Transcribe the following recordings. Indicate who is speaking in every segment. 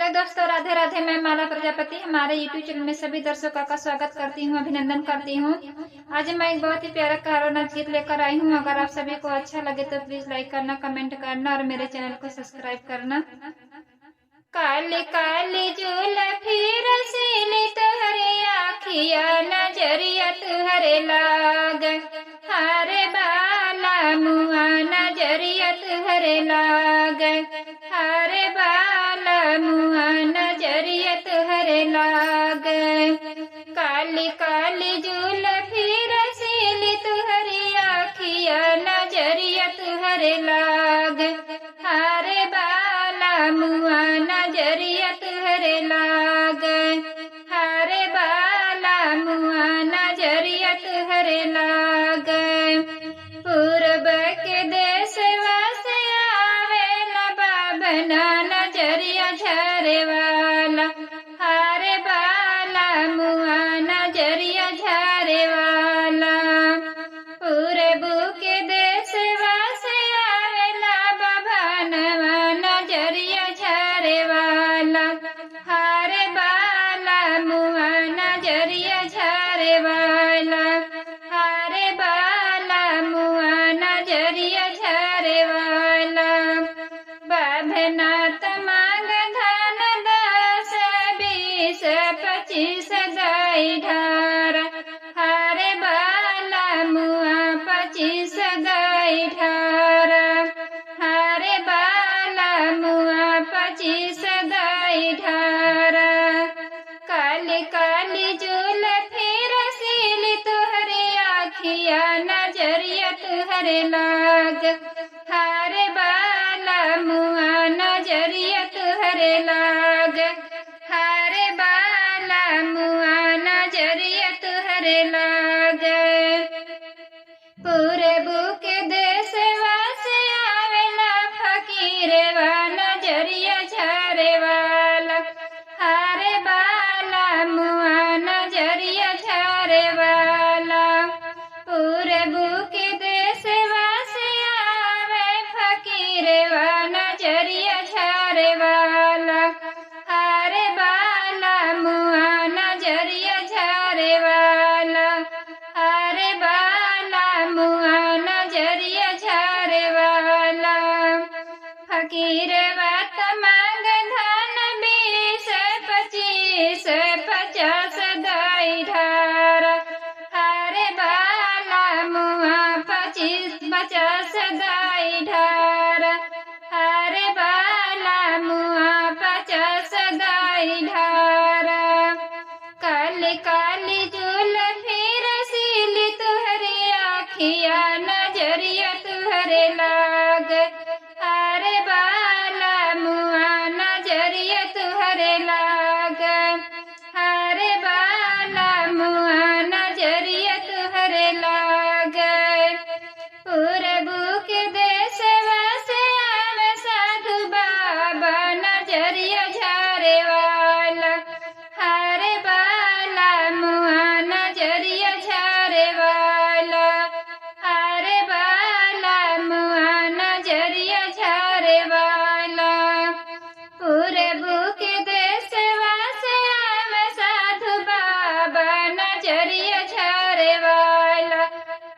Speaker 1: Hello दोस्तों, राधे राधे। मैं माला प्रजापति हमारे यूट्यूब चैनल में सभी दर्शकों का स्वागत करती हूँ, अभिनंदन करती हूँ। आज मैं एक बहुत ही प्यारा कहारो नाच गीत लेकर आई हूँ। अगर आप सभी को अच्छा लगे तो प्लीज लाइक करना, कमेंट करना और मेरे चैनल को सब्सक्राइब करना। काली काली जुल्फी रसीली तुहरे आखिया, नजरिया तुहरे लाग, हरे बाला मुआ नजरिया तुहरे लाग, हरे बाला मुआ नजरिया तुहरे लाग। काली काली जुल्फी रसीली तुहरी आखिया, नजरिया तुहरे लाग, हरे बाला मुआ नजरिया तुहरे लाग, हरे बाला मुआ नजरिया तुहरे लाग। पूर्व के देशवा से आवेला बाबना नजरिया झरे वाला, हरे बाला मुआ नजरिया झरे वाला। पूरब के देशवा से आवेला बाबनवा नजरिया झरे वाला, हरे बाला मुआ नजरिया झरे वाला, हरे बाला मुआ नजरिया झरे वाला। बाभना तमांग धन 10 20 25 दाई ढार, हरे बाला मुआ 25 दाई ढार, हरे बाला मुआ 25 दाई ढार। काली काली जुल्फी रसीली तुहरे आखिया, नजरिया तुहरे लाग, हरे बाला मुआ नजरिया तुहरे लाग, हरे बाला मुआ नजरिया तुहरे लाग। पूरब के देशवा से आवेला फकीरवा नजरिया झरे वाला, हरे बाला मुआ नजरिया झरे वाला। पूरब के देशवा से आवे फकीरवा नजरिया झरे वाला, हरे बाला मुआ नजरिया झरे वाला, हरे बाला मुआ नजरिया झरे वाला। फकीरवा तमांग धन 20 25 50 दाई ढार, हरे बाला मुआ 25 50 दाई ढार, हरे बाला मुआ 50 दाई ढार। काली काली जुल्फी रसीली तुहरे आखिया, नजरिया तुहरे लाग, हरे बाला मुआ नजरिया तुहरे लाग, हरे बाला मुआ नजरिया तुहरे लाग। पूरब के देशवा से आवे साधु बाबा नजरिया झरे वाला, हरे बाला मुआ नजरिया झरे वाला, हरे बाला मुआ नजरिया झरे वाला। पूरब के देशवा से आवे साधु बाबा नजरिया झरे वाला,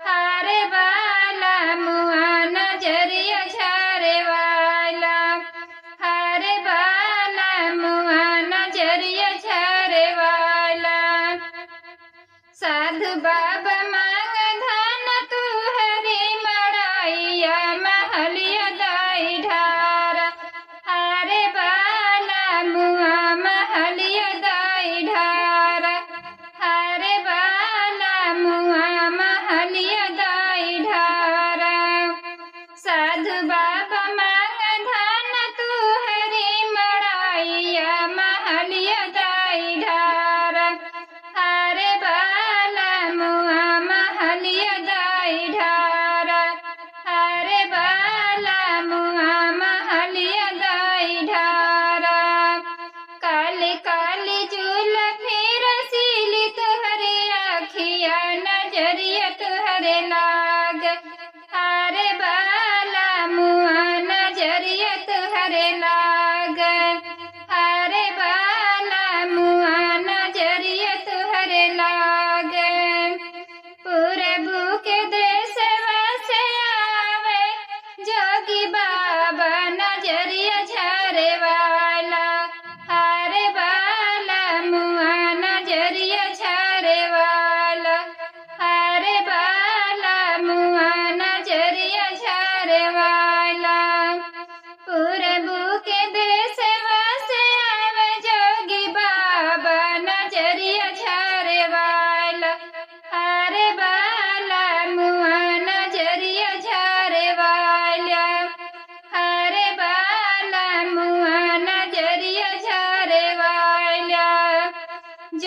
Speaker 1: हरे बाला मुआ नजरिया झरे वाला, हरे बाला मुआ नजरिया झरे वाला। साधु बाबा मांग धन तुहरी मड़ाइया, महलिया दाई ढार, हरे बाला मुआ महलिया दाई ढार, हरे बाला मुआ महलिया दाई ढार। साधु बाबा मांग धन तुहरी मड़ाइया, महलिया दाई ढार, हरे बाला मुआ महलिया दाई ढार, हरे बाला मुआ महलिया दाई ढार। काली काली जुल्फी रसीली तुहरे आखिया, नजरिया तुहरे लाग, हरे बाला मुआ नजरिया तुहरे लाग, हरे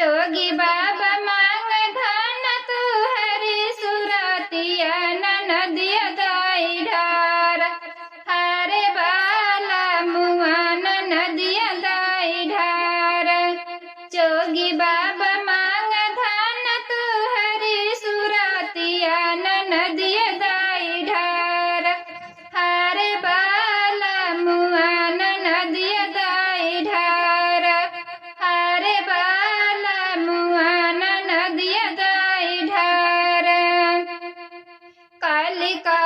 Speaker 1: जोगी बाबा मांग धन तू हरी सुरतिया नदिया दाई ढार हरे बाला मुआ नदिया दाई ढार जोगी बाबा मांग धन तू हरी सुरतिया नदिया दाई ढार हरे बाला मुआ नदिया दाई ढार हरे बाला मुआ नदिया दाई ढार कालिका